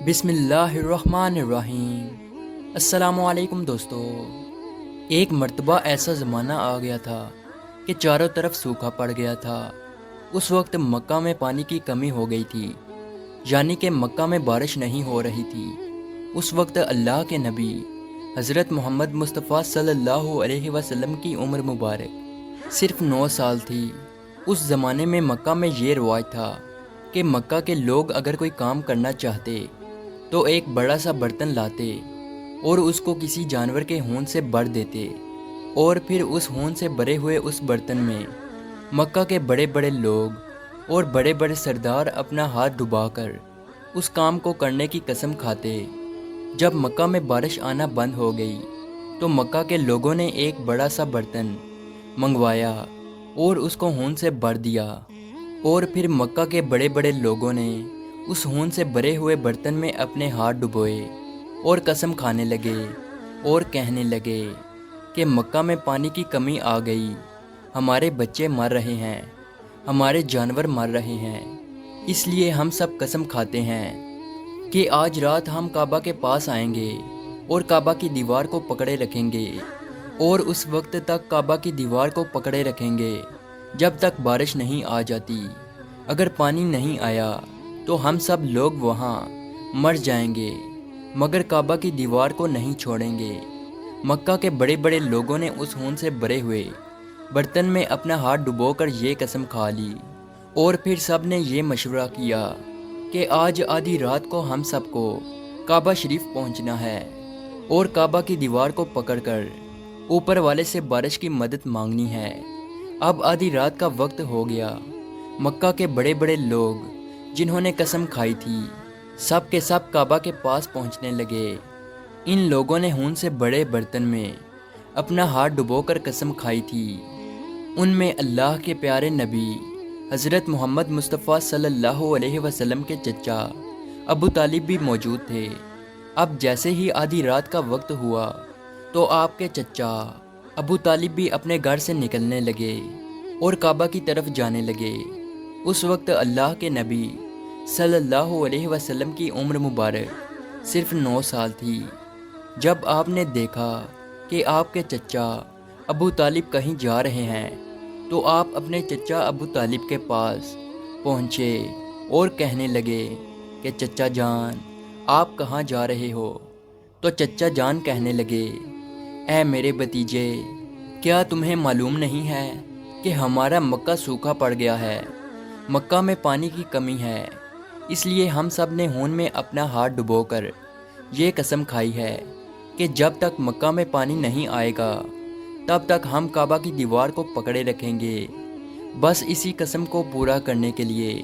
بسم اللہ الرحمن الرحیم۔ السلام علیکم دوستو۔ ایک مرتبہ ایسا زمانہ آ گیا تھا کہ چاروں طرف سوکھا پڑ گیا تھا۔ اس وقت مکہ میں پانی کی کمی ہو گئی تھی، یعنی کہ مکہ میں بارش نہیں ہو رہی تھی۔ اس وقت اللہ کے نبی حضرت محمد مصطفیٰ صلی اللہ علیہ وسلم کی عمر مبارک صرف 9 سال تھی۔ اس زمانے میں مکہ میں یہ رواج تھا کہ مکہ کے لوگ اگر کوئی کام کرنا چاہتے تو ایک بڑا سا برتن لاتے اور اس کو کسی جانور کے خون سے بھر دیتے، اور پھر اس خون سے بھرے ہوئے اس برتن میں مکہ کے بڑے بڑے لوگ اور بڑے بڑے سردار اپنا ہاتھ ڈبا کر اس کام کو کرنے کی قسم کھاتے۔ جب مکہ میں بارش آنا بند ہو گئی تو مکہ کے لوگوں نے ایک بڑا سا برتن منگوایا اور اس کو خون سے بھر دیا، اور پھر مکہ کے بڑے بڑے لوگوں نے اس خون سے بھرے ہوئے برتن میں اپنے ہاتھ ڈبوئے اور قسم کھانے لگے اور کہنے لگے کہ مکہ میں پانی کی کمی آ گئی، ہمارے بچے مر رہے ہیں، ہمارے جانور مر رہے ہیں، اس لیے ہم سب قسم کھاتے ہیں کہ آج رات ہم کعبہ کے پاس آئیں گے اور کعبہ کی دیوار کو پکڑے رکھیں گے، اور اس وقت تک کعبہ کی دیوار کو پکڑے رکھیں گے جب تک بارش نہیں آ جاتی۔ اگر پانی نہیں آیا تو ہم سب لوگ وہاں مر جائیں گے، مگر کعبہ کی دیوار کو نہیں چھوڑیں گے۔ مکہ کے بڑے بڑے لوگوں نے اس خون سے بھرے ہوئے برتن میں اپنا ہاتھ ڈبو کر یہ قسم کھا لی، اور پھر سب نے یہ مشورہ کیا کہ آج آدھی رات کو ہم سب کو کعبہ شریف پہنچنا ہے اور کعبہ کی دیوار کو پکڑ کر اوپر والے سے بارش کی مدد مانگنی ہے۔ اب آدھی رات کا وقت ہو گیا۔ مکہ کے بڑے بڑے لوگ جنہوں نے قسم کھائی تھی سب کے سب کعبہ کے پاس پہنچنے لگے۔ ان لوگوں نے خون سے بڑے برتن میں اپنا ہاتھ ڈبو کر قسم کھائی تھی۔ ان میں اللہ کے پیارے نبی حضرت محمد مصطفیٰ صلی اللہ علیہ وسلم کے چچا ابو طالب بھی موجود تھے۔ اب جیسے ہی آدھی رات کا وقت ہوا تو آپ کے چچا ابو طالب بھی اپنے گھر سے نکلنے لگے اور کعبہ کی طرف جانے لگے۔ اس وقت اللہ کے نبی صلی اللہ علیہ وسلم کی عمر مبارک صرف 9 سال تھی۔ جب آپ نے دیکھا کہ آپ کے چچا ابو طالب کہیں جا رہے ہیں تو آپ اپنے چچا ابو طالب کے پاس پہنچے اور کہنے لگے کہ چچا جان آپ کہاں جا رہے ہو؟ تو چچا جان کہنے لگے، اے میرے بھتیجے، کیا تمہیں معلوم نہیں ہے کہ ہمارا مکہ سوکھا پڑ گیا ہے، مکہ میں پانی کی کمی ہے، اس لیے ہم سب نے خون میں اپنا ہاتھ ڈبو کر یہ قسم کھائی ہے کہ جب تک مکہ میں پانی نہیں آئے گا تب تک ہم کعبہ کی دیوار کو پکڑے رکھیں گے۔ بس اسی قسم کو پورا کرنے کے لیے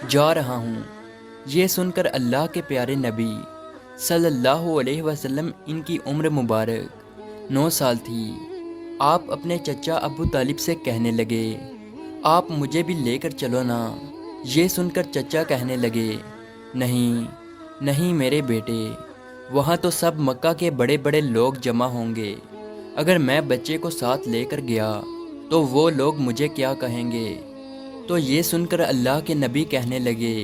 جا رہا ہوں۔ یہ سن کر اللہ کے پیارے نبی صلی اللہ علیہ وسلم، ان کی عمر مبارک 9 سال تھی، آپ اپنے چچا ابو طالب سے کہنے لگے، آپ مجھے بھی لے کر چلو نا۔ یہ سن کر چچا کہنے لگے، نہیں نہیں میرے بیٹے، وہاں تو سب مکہ کے بڑے بڑے لوگ جمع ہوں گے، اگر میں بچے کو ساتھ لے کر گیا تو وہ لوگ مجھے کیا کہیں گے؟ تو یہ سن کر اللہ کے نبی کہنے لگے،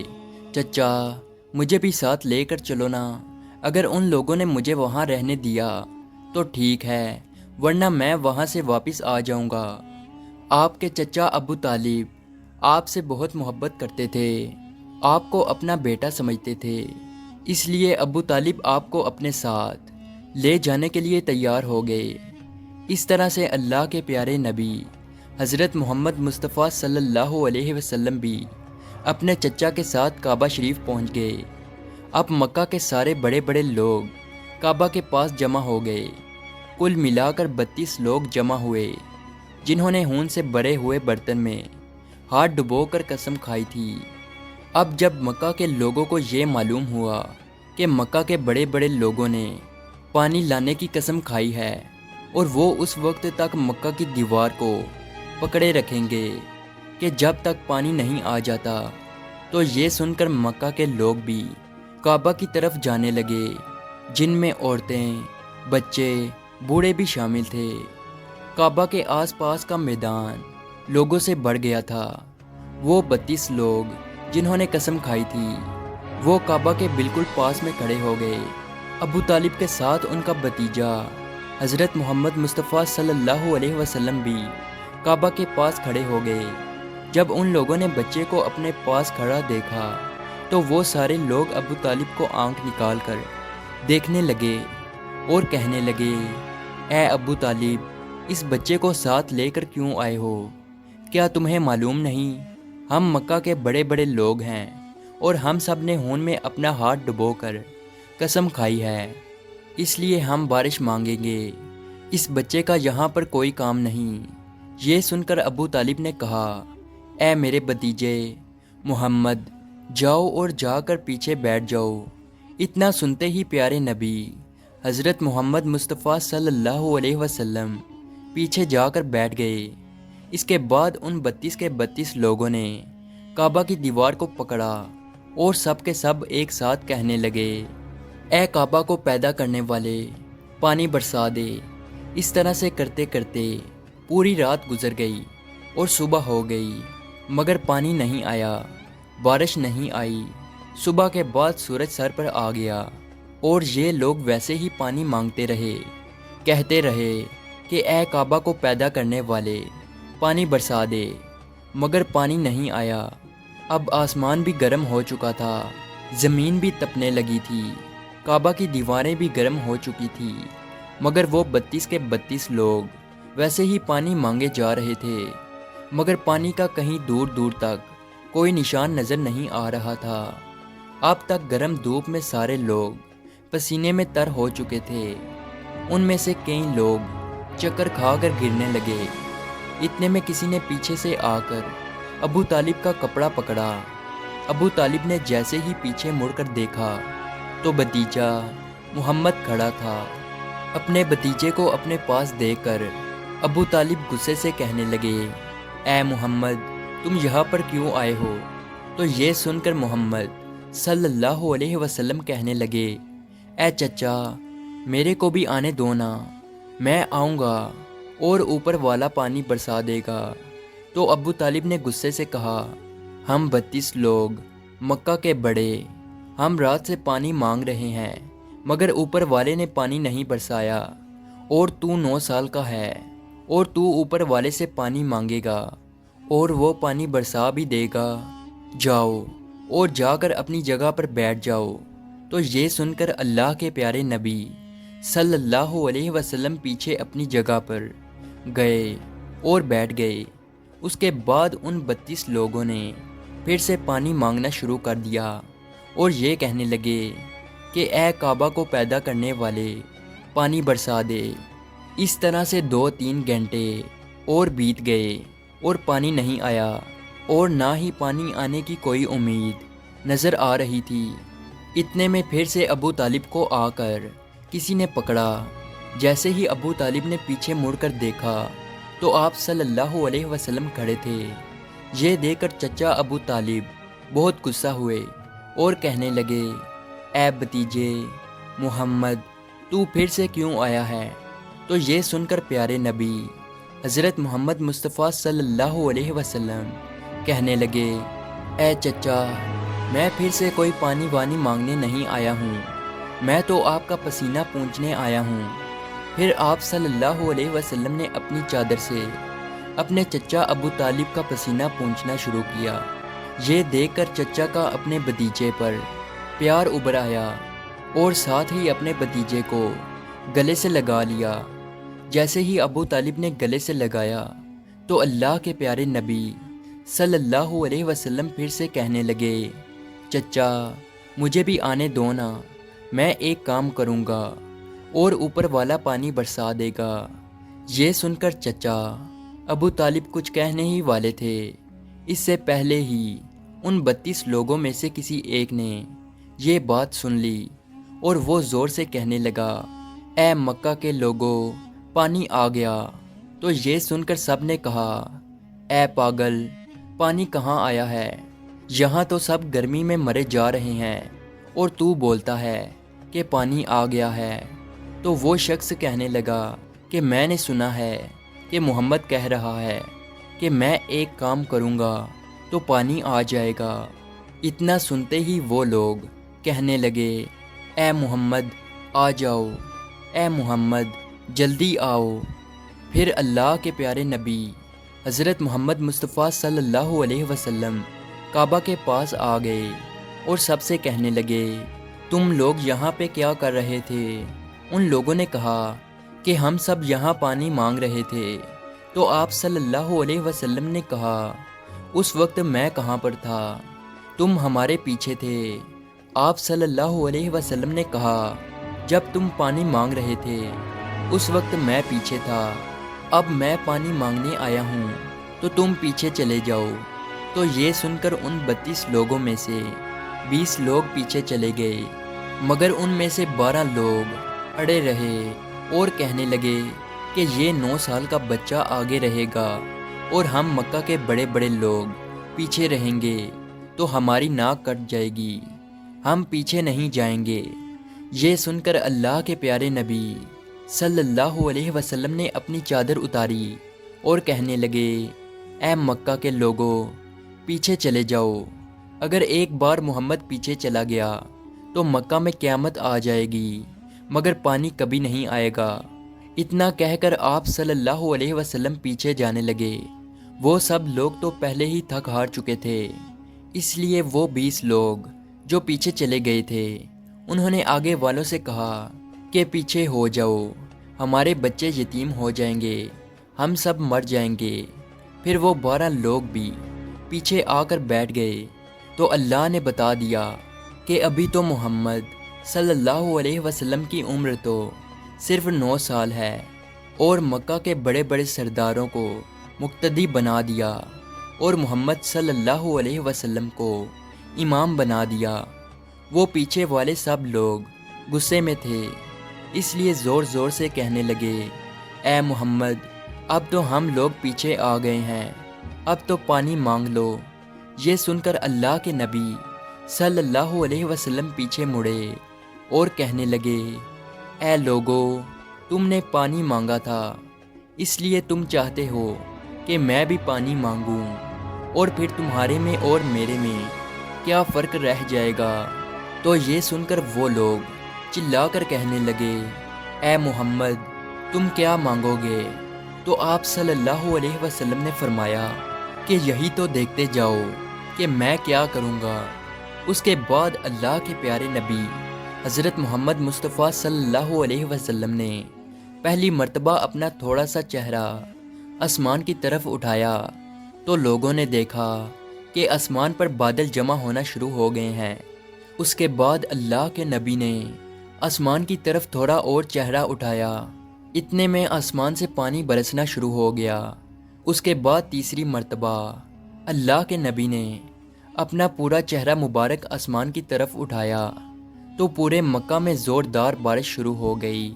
چچا مجھے بھی ساتھ لے کر چلو نا، اگر ان لوگوں نے مجھے وہاں رہنے دیا تو ٹھیک ہے، ورنہ میں وہاں سے واپس آ جاؤں گا۔ آپ کے چچا ابو طالب آپ سے بہت محبت کرتے تھے، آپ کو اپنا بیٹا سمجھتے تھے، اس لیے ابو طالب آپ کو اپنے ساتھ لے جانے کے لیے تیار ہو گئے۔ اس طرح سے اللہ کے پیارے نبی حضرت محمد مصطفیٰ صلی اللہ علیہ وسلم بھی اپنے چچا کے ساتھ کعبہ شریف پہنچ گئے۔ اب مکہ کے سارے بڑے بڑے لوگ کعبہ کے پاس جمع ہو گئے۔ کل ملا کر 32 لوگ جمع ہوئے جنہوں نے خون سے بھرے ہوئے برتن میں ہاتھ ڈبو کر قسم کھائی تھی۔ اب جب مکہ کے لوگوں کو یہ معلوم ہوا کہ مکہ کے بڑے بڑے لوگوں نے پانی لانے کی قسم کھائی ہے اور وہ اس وقت تک مکہ کی دیوار کو پکڑے رکھیں گے کہ جب تک پانی نہیں آ جاتا، تو یہ سن کر مکہ کے لوگ بھی کعبہ کی طرف جانے لگے، جن میں عورتیں، بچے، بوڑھے بھی شامل تھے۔ کعبہ کے آس پاس کا میدان لوگوں سے بھر گیا تھا۔ وہ 32 لوگ جنہوں نے قسم کھائی تھی وہ کعبہ کے بالکل پاس میں کھڑے ہو گئے۔ ابو طالب کے ساتھ ان کا بھتیجا حضرت محمد مصطفیٰ صلی اللہ علیہ وسلم بھی کعبہ کے پاس کھڑے ہو گئے۔ جب ان لوگوں نے بچے کو اپنے پاس کھڑا دیکھا تو وہ سارے لوگ ابو طالب کو آنکھ نکال کر دیکھنے لگے اور کہنے لگے، اے ابو طالب، اس بچے کو ساتھ لے کر کیوں آئے ہو؟ کیا تمہیں معلوم نہیں ہم مکہ کے بڑے بڑے لوگ ہیں اور ہم سب نے خون میں اپنا ہاتھ ڈبو کر قسم کھائی ہے، اس لیے ہم بارش مانگیں گے، اس بچے کا یہاں پر کوئی کام نہیں۔ یہ سن کر ابو طالب نے کہا، اے میرے بھتیجے محمد، جاؤ اور جا کر پیچھے بیٹھ جاؤ۔ اتنا سنتے ہی پیارے نبی حضرت محمد مصطفیٰ صلی اللہ علیہ وسلم پیچھے جا کر بیٹھ گئے۔ اس کے بعد ان 32 کے 32 لوگوں نے کعبہ کی دیوار کو پکڑا اور سب کے سب ایک ساتھ کہنے لگے، اے کعبہ کو پیدا کرنے والے، پانی برسا دے۔ اس طرح سے کرتے کرتے پوری رات گزر گئی اور صبح ہو گئی، مگر پانی نہیں آیا، بارش نہیں آئی۔ صبح کے بعد سورج سر پر آ گیا اور یہ لوگ ویسے ہی پانی مانگتے رہے، کہتے رہے کہ اے کعبہ کو پیدا کرنے والے، پانی برسا دے، مگر پانی نہیں آیا۔ اب آسمان بھی گرم ہو چکا تھا، زمین بھی تپنے لگی تھی، کعبہ کی دیواریں بھی گرم ہو چکی تھی، مگر وہ 32 کے 32 لوگ ویسے ہی پانی مانگے جا رہے تھے، مگر پانی کا کہیں دور دور تک کوئی نشان نظر نہیں آ رہا تھا۔ اب تک گرم دھوپ میں سارے لوگ پسینے میں تر ہو چکے تھے۔ ان میں سے کئی لوگ چکر کھا کر گرنے لگے۔ اتنے میں کسی نے پیچھے سے آ کر ابو طالب کا کپڑا پکڑا۔ ابو طالب نے جیسے ہی پیچھے مڑ کر دیکھا تو بھتیجا محمد کھڑا تھا۔ اپنے بھتیجے کو اپنے پاس دیکھ کر ابو طالب غصے سے کہنے لگے، اے محمد، تم یہاں پر کیوں آئے ہو؟ تو یہ سن کر محمد صلی اللہ علیہ وسلم کہنے لگے، اے چچا، میرے کو بھی آنے دو نا، میں آؤں گا اور اوپر والا پانی برسا دے گا۔ تو ابو طالب نے غصے سے کہا، ہم 32 لوگ مکہ کے بڑے، ہم رات سے پانی مانگ رہے ہیں، مگر اوپر والے نے پانی نہیں برسایا، اور تو 9 سال کا ہے اور تو اوپر والے سے پانی مانگے گا اور وہ پانی برسا بھی دے گا؟ جاؤ اور جا کر اپنی جگہ پر بیٹھ جاؤ۔ تو یہ سن کر اللہ کے پیارے نبی صلی اللہ علیہ وسلم پیچھے اپنی جگہ پر گئے اور بیٹھ گئے۔ اس کے بعد ان 32 لوگوں نے پھر سے پانی مانگنا شروع کر دیا اور یہ کہنے لگے کہ اے کعبہ کو پیدا کرنے والے، پانی برسا دے۔ اس طرح سے 2-3 گھنٹے اور بیت گئے اور پانی نہیں آیا، اور نہ ہی پانی آنے کی کوئی امید نظر آ رہی تھی۔ اتنے میں پھر سے ابو طالب کو آ کر کسی نے پکڑا۔ جیسے ہی ابو طالب نے پیچھے مڑ کر دیکھا تو آپ صلی اللہ علیہ وسلم کھڑے تھے۔ یہ دیکھ کر چچا ابو طالب بہت غصہ ہوئے اور کہنے لگے، اے بھتیجے محمد، تو پھر سے کیوں آیا ہے؟ تو یہ سن کر پیارے نبی حضرت محمد مصطفیٰ صلی اللہ علیہ وسلم کہنے لگے، اے چچا، میں پھر سے کوئی پانی وانی مانگنے نہیں آیا ہوں، میں تو آپ کا پسینہ پونچھنے آیا ہوں۔ پھر آپ صلی اللہ علیہ وسلم نے اپنی چادر سے اپنے چچا ابو طالب کا پسینہ پونچھنا شروع کیا۔ یہ دیکھ کر چچا کا اپنے بھتیجے پر پیار ابھر آیا اور ساتھ ہی اپنے بھتیجے کو گلے سے لگا لیا۔ جیسے ہی ابو طالب نے گلے سے لگایا تو اللہ کے پیارے نبی صلی اللہ علیہ وسلم پھر سے کہنے لگے، چچا، مجھے بھی آنے دو نا، میں ایک کام کروں گا اور اوپر والا پانی برسا دے گا۔ یہ سن کر چچا ابو طالب کچھ کہنے ہی والے تھے، اس سے پہلے ہی ان 32 لوگوں میں سے کسی ایک نے یہ بات سن لی اور وہ زور سے کہنے لگا، اے مکہ کے لوگوں، پانی آ گیا۔ تو یہ سن کر سب نے کہا، اے پاگل، پانی کہاں آیا ہے؟ یہاں تو سب گرمی میں مرے جا رہے ہیں اور تو بولتا ہے کہ پانی آ گیا ہے۔ تو وہ شخص کہنے لگا کہ میں نے سنا ہے کہ محمد کہہ رہا ہے کہ میں ایک کام کروں گا تو پانی آ جائے گا، اتنا سنتے ہی وہ لوگ کہنے لگے، اے محمد آ جاؤ، اے محمد جلدی آؤ۔ پھر اللہ کے پیارے نبی حضرت محمد مصطفیٰ صلی اللہ علیہ وسلم کعبہ کے پاس آ گئے اور سب سے کہنے لگے، تم لوگ یہاں پہ کیا کر رہے تھے؟ ان لوگوں نے کہا کہ ہم سب یہاں پانی مانگ رہے تھے۔ تو آپ صلی اللہ علیہ وسلم نے کہا، اس وقت میں کہاں پر تھا؟ تم ہمارے پیچھے تھے۔ آپ صلی اللہ علیہ وسلم نے کہا، جب تم پانی مانگ رہے تھے اس وقت میں پیچھے تھا، اب میں پانی مانگنے آیا ہوں تو تم پیچھے چلے جاؤ۔ تو یہ سن کر ان 32 لوگوں میں سے 20 لوگ پیچھے چلے گئے، مگر ان میں سے 12 لوگ اڑے رہے اور کہنے لگے کہ یہ 9 سال کا بچہ آگے رہے گا اور ہم مکہ کے بڑے بڑے لوگ پیچھے رہیں گے تو ہماری ناک کٹ جائے گی، ہم پیچھے نہیں جائیں گے۔ یہ سن کر اللہ کے پیارے نبی صلی اللہ علیہ وسلم نے اپنی چادر اتاری اور کہنے لگے، اے مکہ کے لوگوں پیچھے چلے جاؤ۔ اگر ایک بار محمد پیچھے چلا گیا تو مکہ میں قیامت آ جائے گی، مگر پانی کبھی نہیں آئے گا۔ اتنا کہہ کر آپ صلی اللہ علیہ وسلم پیچھے جانے لگے۔ وہ سب لوگ تو پہلے ہی تھک ہار چکے تھے، اس لیے وہ 20 لوگ جو پیچھے چلے گئے تھے انہوں نے آگے والوں سے کہا کہ پیچھے ہو جاؤ، ہمارے بچے یتیم ہو جائیں گے، ہم سب مر جائیں گے۔ پھر وہ 12 لوگ بھی پیچھے آ کر بیٹھ گئے تو اللہ نے بتا دیا کہ ابھی تو محمد صلی اللہ علیہ وسلم کی عمر تو صرف 9 سال ہے، اور مکہ کے بڑے بڑے سرداروں کو مقتدی بنا دیا اور محمد صلی اللہ علیہ وسلم کو امام بنا دیا۔ وہ پیچھے والے سب لوگ غصے میں تھے، اس لیے زور زور سے کہنے لگے، اے محمد اب تو ہم لوگ پیچھے آ گئے ہیں، اب تو پانی مانگ لو۔ یہ سن کر اللہ کے نبی صلی اللہ علیہ وسلم پیچھے مڑے اور کہنے لگے، اے لوگو تم نے پانی مانگا تھا، اس لیے تم چاہتے ہو کہ میں بھی پانی مانگوں، اور پھر تمہارے میں اور میرے میں کیا فرق رہ جائے گا؟ تو یہ سن کر وہ لوگ چلا کر کہنے لگے، اے محمد تم کیا مانگو گے؟ تو آپ صلی اللہ علیہ وسلم نے فرمایا کہ یہی تو دیکھتے جاؤ کہ میں کیا کروں گا۔ اس کے بعد اللہ کے پیارے نبی حضرت محمد مصطفیٰ صلی اللہ علیہ وسلم نے پہلی مرتبہ اپنا تھوڑا سا چہرہ آسمان کی طرف اٹھایا تو لوگوں نے دیکھا کہ آسمان پر بادل جمع ہونا شروع ہو گئے ہیں۔ اس کے بعد اللہ کے نبی نے آسمان کی طرف تھوڑا اور چہرہ اٹھایا، اتنے میں آسمان سے پانی برسنا شروع ہو گیا۔ اس کے بعد تیسری مرتبہ اللہ کے نبی نے اپنا پورا چہرہ مبارک آسمان کی طرف اٹھایا تو پورے مکہ میں زوردار بارش شروع ہو گئی۔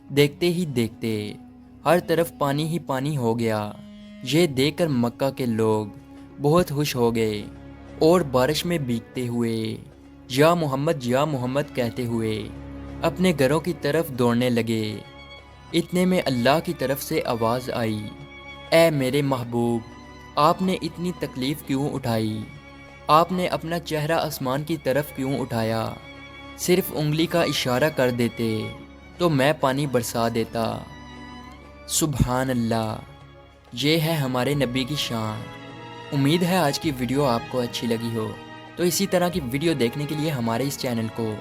دیکھتے ہی دیکھتے ہر طرف پانی ہی پانی ہو گیا۔ یہ دیکھ کر مکہ کے لوگ بہت خوش ہو گئے اور بارش میں بھیگتے ہوئے یا محمد کہتے ہوئے اپنے گھروں کی طرف دوڑنے لگے۔ اتنے میں اللہ کی طرف سے آواز آئی، اے میرے محبوب آپ نے اتنی تکلیف کیوں اٹھائی؟ آپ نے اپنا چہرہ آسمان کی طرف کیوں اٹھایا؟ صرف انگلی کا اشارہ کر دیتے تو میں پانی برسا دیتا۔ سبحان اللہ، یہ ہے ہمارے نبی کی شان۔ امید ہے آج کی ویڈیو آپ کو اچھی لگی ہو، تو اسی طرح کی ویڈیو دیکھنے کے لیے ہمارے اس چینل کو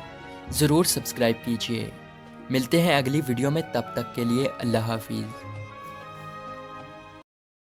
ضرور سبسکرائب کیجیے۔ ملتے ہیں اگلی ویڈیو میں، تب تک کے لیے اللہ حافظ۔